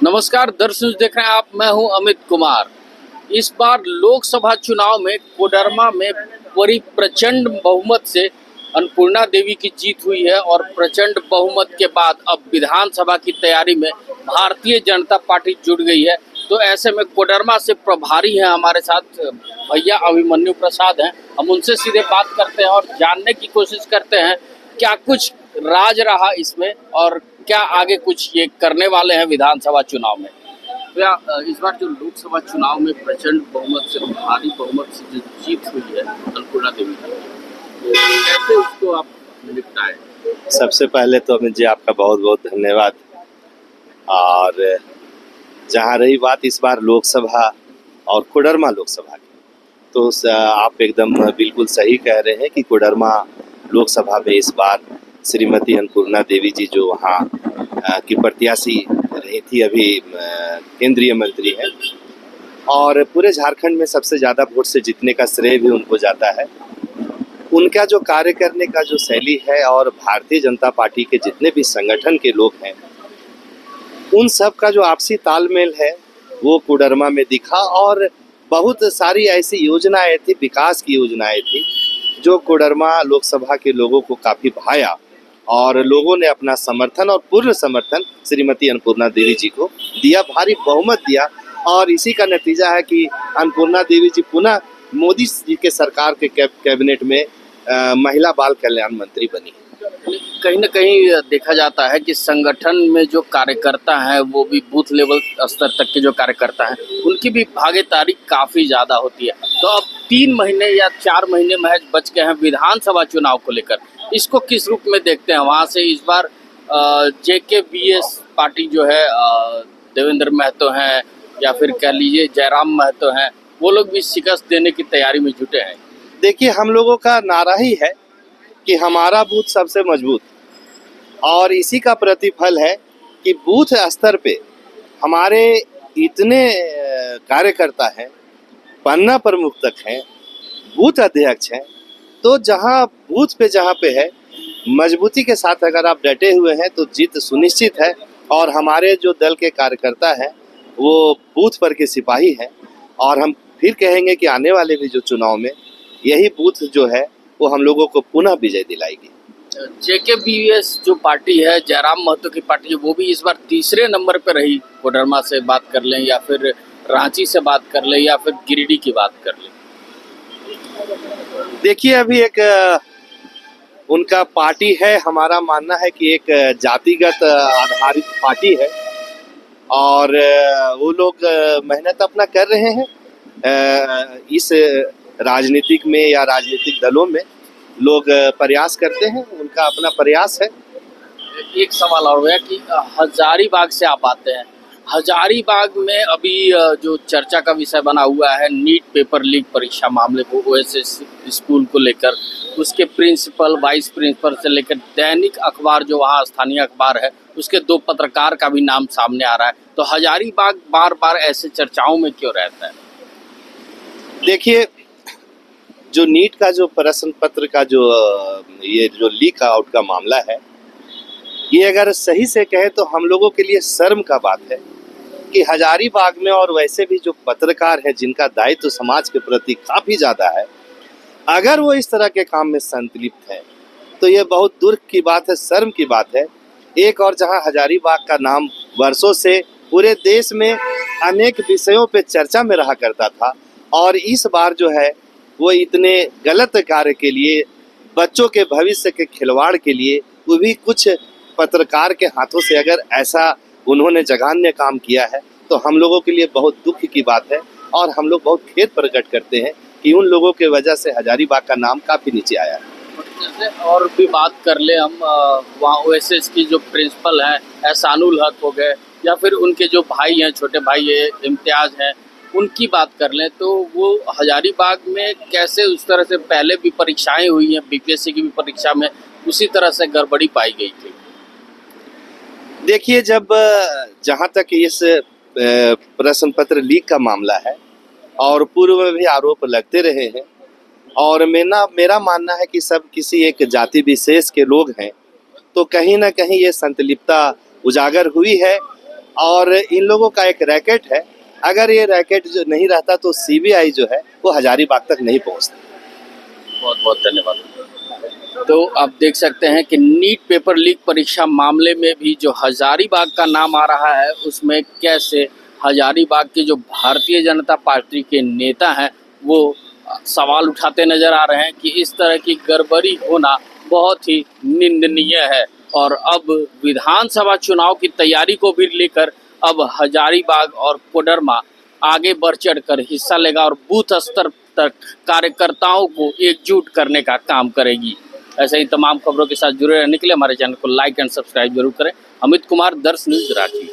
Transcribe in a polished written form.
नमस्कार दर्शक, देख रहे हैं आप। मैं हूं अमित कुमार। इस बार लोकसभा चुनाव में कोडरमा में बड़ी प्रचंड बहुमत से अन्नपूर्णा देवी की जीत हुई है और प्रचंड बहुमत के बाद अब विधानसभा की तैयारी में भारतीय जनता पार्टी जुट गई है। तो ऐसे में कोडरमा से प्रभारी हैं हमारे साथ भैया अभिमन्यु प्रसाद हैं। हम उनसे सीधे बात करते हैं और जानने की कोशिश करते हैं क्या कुछ राज रहा इसमें और क्या आगे कुछ ये करने वाले हैं विधानसभा चुनाव में। क्या इस बार जो लोकसभा चुनाव में प्रचंड बहुमत से, भारी बहुमत से जो जीत हुई है अन्नपूर्णा देवी की, तो कैसे उसको आप निपटाएं? सबसे पहले तो अमित जी आपका बहुत बहुत धन्यवाद। और जहाँ रही बात इस बार लोकसभा और कोडरमा लोकसभा की, तो आप एकदम बिल्कुल सही कह रहे हैं कि कोडरमा लोकसभा में इस बार श्रीमती अन्नपूर्णा देवी जी जो वहाँ की प्रत्याशी रही थी, अभी केंद्रीय मंत्री हैं और पूरे झारखंड में सबसे ज़्यादा वोट से जीतने का श्रेय भी उनको जाता है। उनका जो कार्य करने का जो शैली है और भारतीय जनता पार्टी के जितने भी संगठन के लोग हैं उन सब का जो आपसी तालमेल है वो कोडरमा में दिखा। और बहुत सारी ऐसी योजनाएं थी, विकास की योजनाएं थी जो कोडरमा लोकसभा के लोगों को काफ़ी भाया और लोगों ने अपना समर्थन और पूर्ण समर्थन श्रीमती अन्नपूर्णा देवी जी को दिया, भारी बहुमत दिया। और इसी का नतीजा है कि अन्नपूर्णा देवी जी पुनः मोदी जी के सरकार के कैबिनेट में महिला बाल कल्याण मंत्री बनी। कहीं ना कहीं देखा जाता है कि संगठन में जो कार्यकर्ता हैं वो भी बूथ लेवल स्तर तक के जो कार्यकर्ता हैं उनकी भी भागीदारी काफ़ी ज़्यादा होती है। तो अब 3 महीने या 4 महीने महज बच गए हैं विधानसभा चुनाव को लेकर, इसको किस रूप में देखते हैं? वहाँ से इस बार JKBS पार्टी जो है, देवेंद्र महतो हैं या फिर कह लीजिए जयराम महतो हैं, वो लोग भी शिकस्त देने की तैयारी में जुटे हैं। देखिए, हम लोगों का नारा ही है कि हमारा बूथ सबसे मजबूत, और इसी का प्रतिफल है कि बूथ स्तर पे हमारे इतने कार्यकर्ता हैं, पन्ना प्रमुख तक हैं, बूथ अध्यक्ष हैं। तो जहां बूथ पे जहां पे है मजबूती के साथ अगर आप डटे हुए हैं तो जीत सुनिश्चित है। और हमारे जो दल के कार्यकर्ता हैं वो बूथ पर के सिपाही हैं और हम फिर कहेंगे कि आने वाले भी जो चुनाव में यही बूथ जो है वो हम लोगों को पुनः विजय दिलाएगी। JKBS जो पार्टी है, जयराम महतो की पार्टी है, वो भी इस बार तीसरे नंबर पर रही। कोडरमा से बात कर लें या फिर रांची से बात कर लें या फिर गिरिडीह की बात कर लें। देखिए, अभी एक उनका पार्टी है, हमारा मानना है कि एक जातिगत आधारित पार्टी है और वो लोग मेहनत अपना कर रहे हैं। इस राजनीतिक में या राजनीतिक दलों में लोग प्रयास करते हैं, उनका अपना प्रयास है। एक सवाल और है कि हजारीबाग से आप आते हैं। हजारीबाग में अभी जो चर्चा का विषय बना हुआ है नीट पेपर लीक परीक्षा मामले को, OSS स्कूल को लेकर, उसके प्रिंसिपल, वाइस प्रिंसिपल से लेकर दैनिक अखबार जो वहाँ स्थानीय अखबार है उसके 2 पत्रकार का भी नाम सामने आ रहा है। तो हजारीबाग बार बार ऐसे चर्चाओं में क्यों रहता है? देखिए, जो नीट का जो प्रश्न पत्र का ये जो लीक आउट का मामला है, ये अगर सही से कहे तो हम लोगों के लिए शर्म का बात है कि हजारीबाग में और वैसे भी जो पत्रकार हैं जिनका दायित्व समाज के प्रति काफ़ी ज़्यादा है, अगर वो इस तरह के काम में संलिप्त है तो ये बहुत दुर्ख की बात है, शर्म की बात है। एक और जहां हजारीबाग का नाम वर्षों से पूरे देश में अनेक विषयों पे चर्चा में रहा करता था और इस बार जो है वो इतने गलत कार्य के लिए, बच्चों के भविष्य के खिलवाड़ के लिए, वो भी कुछ पत्रकार के हाथों से अगर ऐसा उन्होंने जघन्य काम किया है तो हम लोगों के लिए बहुत दुख की बात है और हम लोग बहुत खेद प्रकट करते हैं कि उन लोगों के वजह से हजारीबाग का नाम काफ़ी नीचे आया है। जैसे और भी बात कर ले हम, वहाँ OSS की जो प्रिंसिपल हैं एहसानुल हक हो गए या फिर उनके जो भाई हैं, छोटे भाई है इम्तियाज़ हैं, उनकी बात कर लें तो वो हजारीबाग में कैसे उस तरह से पहले भी परीक्षाएं हुई हैं, BPSC की भी परीक्षा में उसी तरह से गड़बड़ी पाई गई थी। देखिए, जब जहाँ तक इस प्रश्न पत्र लीक का मामला है और पूर्व में भी आरोप लगते रहे हैं और मेरा मानना है कि सब किसी एक जाति विशेष के लोग हैं, तो कहीं ना कहीं ये संतलिप्तता उजागर हुई है और इन लोगों का एक रैकेट है, अगर ये रैकेट जो नहीं रहता तो सीबीआई जो है वो हजारीबाग तक नहीं पहुंचती। बहुत बहुत धन्यवाद। तो आप देख सकते हैं कि नीट पेपर लीक परीक्षा मामले में भी जो हजारीबाग का नाम आ रहा है, उसमें कैसे हजारीबाग के जो भारतीय जनता पार्टी के नेता हैं वो सवाल उठाते नजर आ रहे हैं कि इस तरह की गड़बड़ी होना बहुत ही निंदनीय है। और अब विधानसभा चुनाव की तैयारी को भी लेकर अब हजारीबाग और कोडरमा आगे बढ़ चढ़कर हिस्सा लेगा और बूथ स्तर तक कार्यकर्ताओं को एकजुट करने का काम करेगी। ऐसे ही तमाम खबरों के साथ जुड़े रहने के लिए हमारे चैनल को लाइक एंड सब्सक्राइब जरूर करें। अमित कुमार, दर्श न्यूज, रांची।